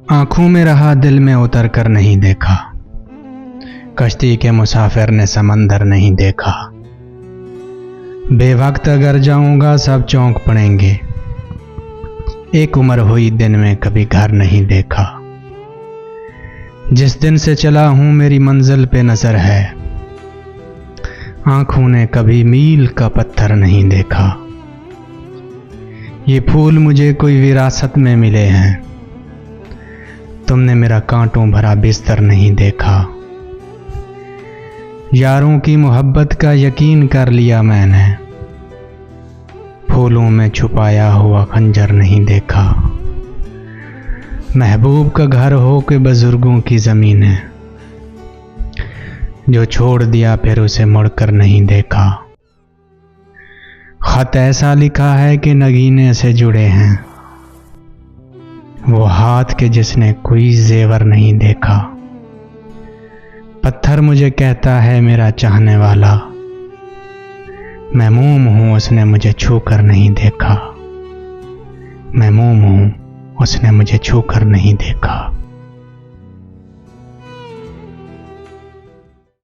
आंखों में रहा दिल में उतर कर नहीं देखा, कश्ती के मुसाफिर ने समंदर नहीं देखा। बेवक्त अगर जाऊंगा सब चौंक पड़ेंगे, एक उम्र हुई दिन में कभी घर नहीं देखा। जिस दिन से चला हूं मेरी मंजिल पे नजर है, आंखों ने कभी मील का पत्थर नहीं देखा। ये फूल मुझे कोई विरासत में मिले हैं, तुमने मेरा कांटों भरा बिस्तर नहीं देखा। यारों की मोहब्बत का यकीन कर लिया मैंने, फूलों में छुपाया हुआ खंजर नहीं देखा। महबूब का घर हो के बुजुर्गों की ज़मीन है, जो छोड़ दिया फिर उसे मुड़कर नहीं देखा। खत ऐसा लिखा है कि नगीने से जुड़े हैं, वो हाथ के जिसने कोई जेवर नहीं देखा। पत्थर मुझे कहता है मेरा चाहने वाला, मैं मोम हूँ उसने मुझे छू कर नहीं देखा। मैं मोम हूँ उसने मुझे छू कर नहीं देखा।